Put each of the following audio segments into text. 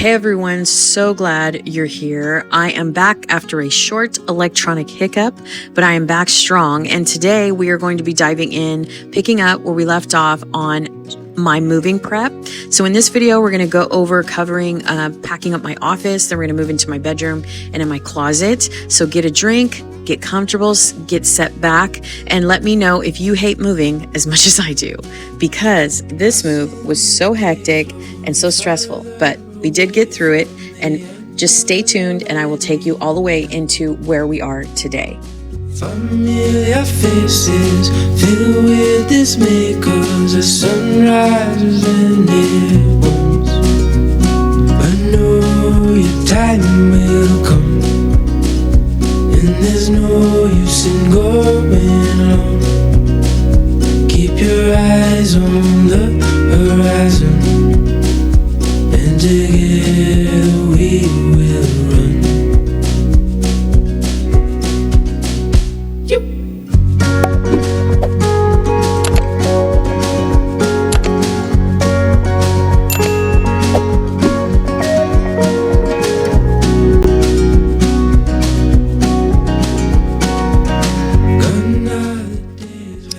Hey everyone, so glad you're here. I am back after a short electronic hiccup, but I am back strong. And today we are going to be diving in, picking up where we left off on my moving prep. So in this video, we're going to go over covering, packing up my office. Then we're going to move into my bedroom and in my closet. So get a drink, get comfortable, get set back, and let me know if you hate moving as much as I do, because this move was so hectic and so stressful, but we did get through it. And just stay tuned and I will take you all the way into where we are today. Familiar faces filled with dismay, 'cause the sun rises when it wants. I know your time will come, and there's no use in going on. Keep your eyes on the horizon, and together we will run.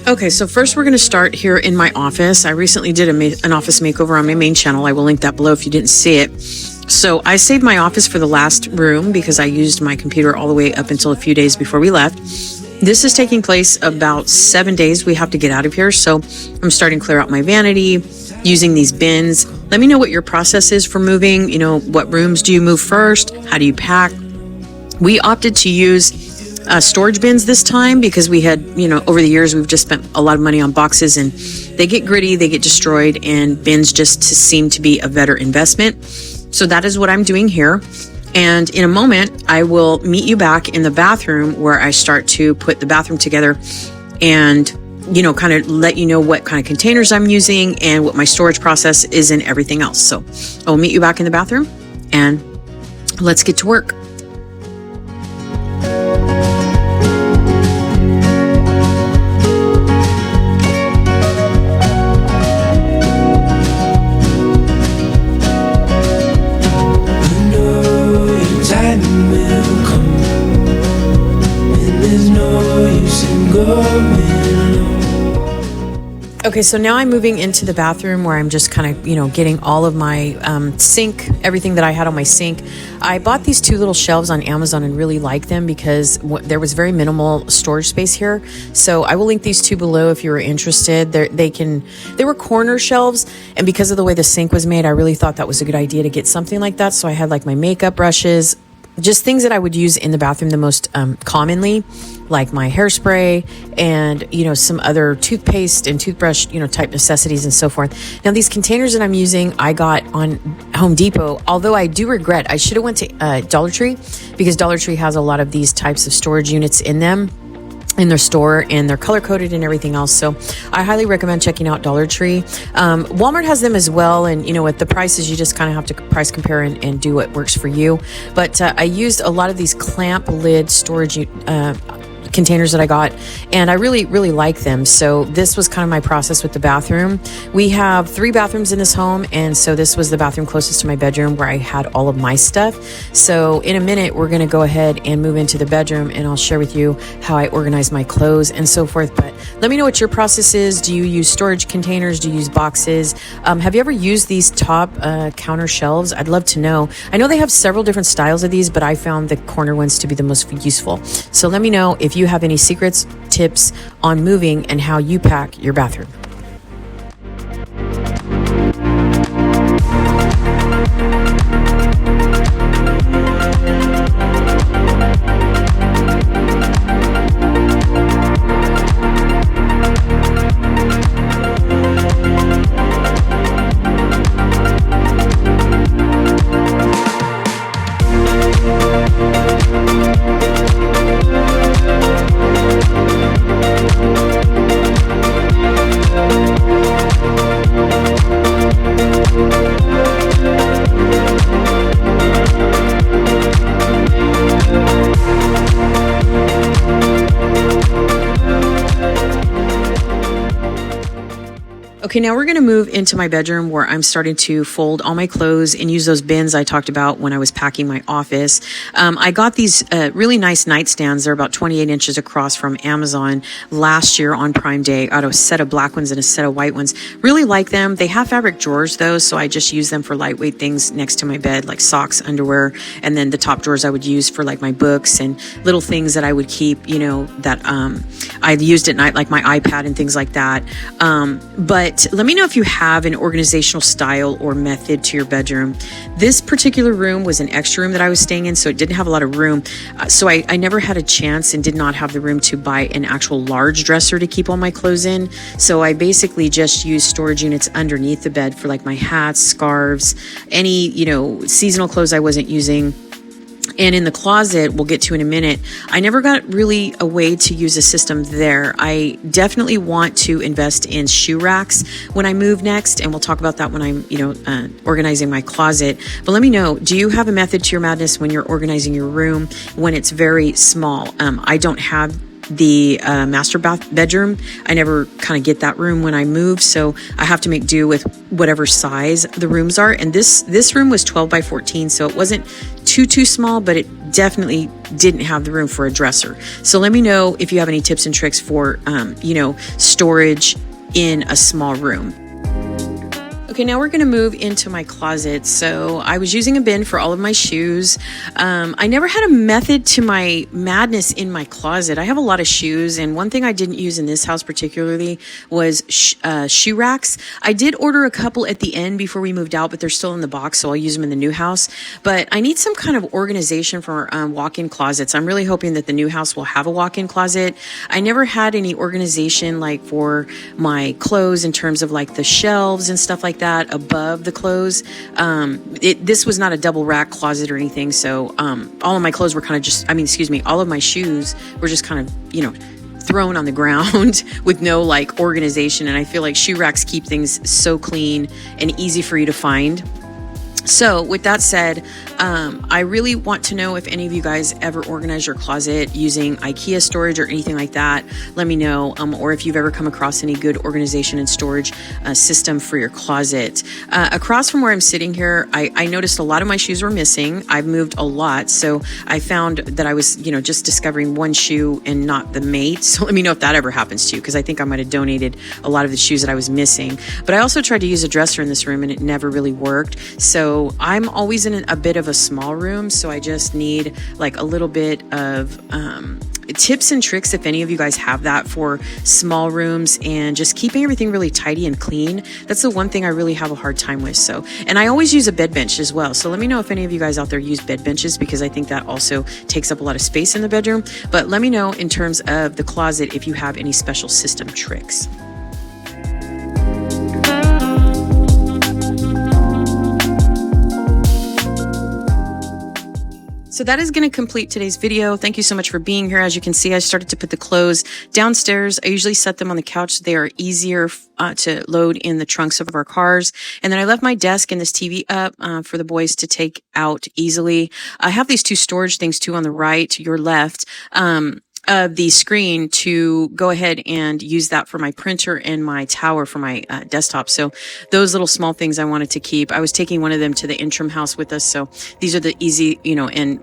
Okay, so first we're going to start here in my office. I recently did an office makeover on my main channel. I will link that below if you didn't see it. So I saved my office for the last room because I used my computer all the way up until a few days before we left. This is taking place about 7 days. We have to get out of here. So I'm starting to clear out my vanity using these bins. Let me know what your process is for moving. You know, what rooms do you move first? How do you pack? We opted to use storage bins this time because we had, over the years, we've just spent a lot of money on boxes and they get gritty, they get destroyed, and bins just seem to be a better investment. So that is what I'm doing here. And in a moment, I will meet you back in the bathroom where I start to put the bathroom together and, kind of let you know what kind of containers I'm using and what my storage process is and everything else. So I'll meet you back in the bathroom and let's get to work. Okay, so now I'm moving into the bathroom where I'm just kind of, getting all of my sink, everything that I had on my sink. I bought these two little shelves on Amazon and really like them because there was very minimal storage space here. So I will link these two below if you were interested. They were corner shelves, and because of the way the sink was made, I really thought that was a good idea to get something like that. So I had like my makeup brushes, just things that I would use in the bathroom the most commonly, like my hairspray and, some other toothpaste and toothbrush, type necessities and so forth. Now, these containers that I'm using, I got on Home Depot, although I do regret, I should have went to Dollar Tree because Dollar Tree has a lot of these types of storage units in them, in their store, and they're color coded and everything else. So I highly recommend checking out Dollar Tree. Walmart has them as well. And with the prices, you just kind of have to price compare and do what works for you. But I used a lot of these clamp lid storage containers that I got, and I really, really like them. So this was kind of my process with the bathroom. We have 3 bathrooms in this home, and so this was the bathroom closest to my bedroom where I had all of my stuff. So in a minute, we're going to go ahead and move into the bedroom, and I'll share with you how I organize my clothes and so forth. But let me know what your process is. Do you use storage containers? Do you use boxes? Have you ever used these top counter shelves? I'd love to know. I know they have several different styles of these, but I found the corner ones to be the most useful. So let me know if you have any secrets, tips on moving and how you pack your bathroom. Okay, now we're going to move into my bedroom where I'm starting to fold all my clothes and use those bins I talked about when I was packing my office. I got these really nice nightstands. They're about 28 inches across from Amazon last year on Prime Day. I got a set of black ones and a set of white ones. Really like them. They have fabric drawers though, so I just use them for lightweight things next to my bed, like socks, underwear, and then the top drawers I would use for like my books and little things that I would keep, you know, that I've used at night, like my iPad and things like that. But let me know if you have an organizational style or method to your bedroom. This particular room was an extra room that I was staying in, so it didn't have a lot of room. So I never had a chance and did not have the room to buy an actual large dresser to keep all my clothes in. So I basically just used storage units underneath the bed for like my hats, scarves, any, you know, seasonal clothes I wasn't using. And in the closet, we'll get to in a minute, I never got really a way to use a system there. I definitely want to invest in shoe racks when I move next, and we'll talk about that when I'm, you know, organizing my closet. But let me know, do you have a method to your madness when you're organizing your room when it's very small? I don't have the master bedroom. I never kind of get that room when I move, so I have to make do with whatever size the rooms are. And this room was 12 by 14, so it wasn't too small, but it definitely didn't have the room for a dresser. So let me know if you have any tips and tricks for you know, storage in a small room. Okay, now we're going to move into my closet. So I was using a bin for all of my shoes. I never had a method to my madness in my closet. I have a lot of shoes, and one thing I didn't use in this house particularly was shoe racks. I did order a couple at the end before we moved out, but they're still in the box, so I'll use them in the new house. But I need some kind of organization for walk-in closets. I'm really hoping that the new house will have a walk-in closet. I never had any organization like for my clothes in terms of like the shelves and stuff like that above the clothes. This was not a double rack closet or anything, so all of my clothes were kind of just, all of my shoes were just kind of, you know, thrown on the ground with no like organization. And I feel like shoe racks keep things so clean and easy for you to find. So with that said, I really want to know if any of you guys ever organize your closet using IKEA storage or anything like that. Let me know, or if you've ever come across any good organization and storage system for your closet. Across from where I'm sitting here, I noticed a lot of my shoes were missing. I've moved a lot, so I found that I was, you know, just discovering one shoe and not the mate. So let me know if that ever happens to you, because I think I might have donated a lot of the shoes that I was missing. But I also tried to use a dresser in this room, and it never really worked. So I'm always in a bit of a small room, so I just need like a little bit of tips and tricks if any of you guys have that for small rooms and just keeping everything really tidy and clean. That's the one thing I really have a hard time with. So, and I always use a bed bench as well. So let me know if any of you guys out there use bed benches, because I think that also takes up a lot of space in the bedroom. But let me know in terms of the closet if you have any special system tricks. So that is going to complete today's video. Thank you so much for being here. As you can see, I started to put the clothes downstairs. I usually set them on the couch. They are easier to load in the trunks of our cars. And then I left my desk and this TV up for the boys to take out easily. I have these two storage things too on the right, your left. Of the screen to go ahead and use that for my printer and my tower for my desktop. So those little small things I wanted to keep. I was taking one of them to the interim house with us. So these are the easy, you know, and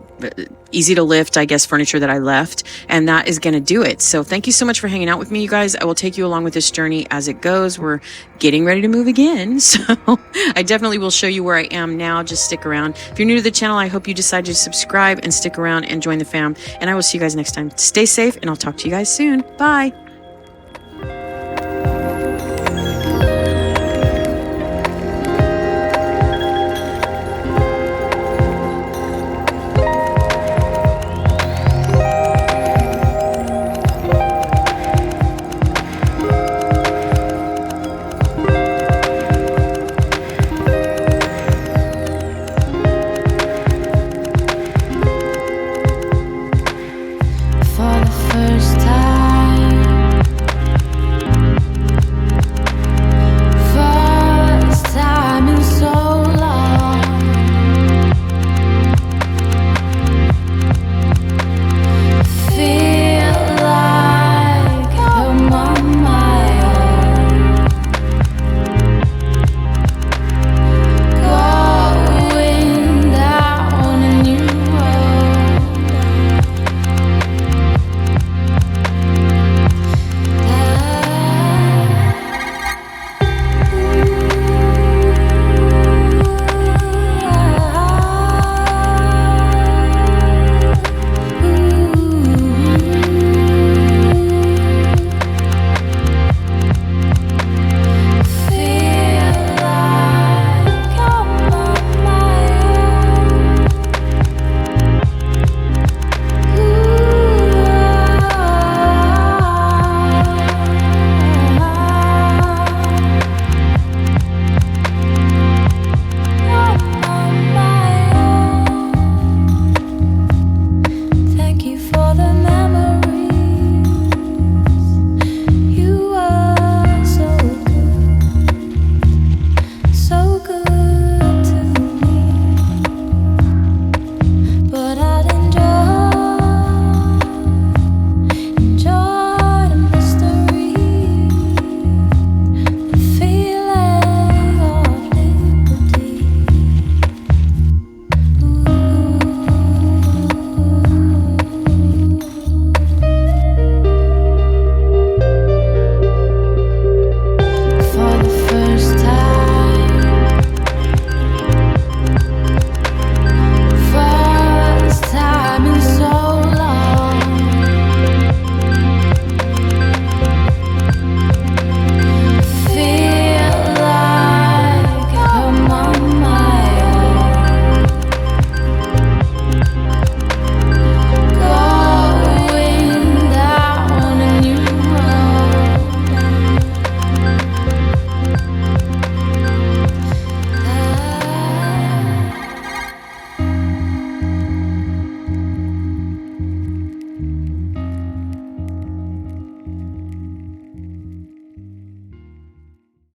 easy to lift, I guess, furniture that I left. And that is going to do it. So thank you so much for hanging out with me, you guys. I will take you along with this journey as it goes. We're getting ready to move again. So I definitely will show you where I am now. Just stick around. If you're new to the channel, I hope you decide to subscribe and stick around and join the fam. And I will see you guys next time. Stay safe, and I'll talk to you guys soon. Bye.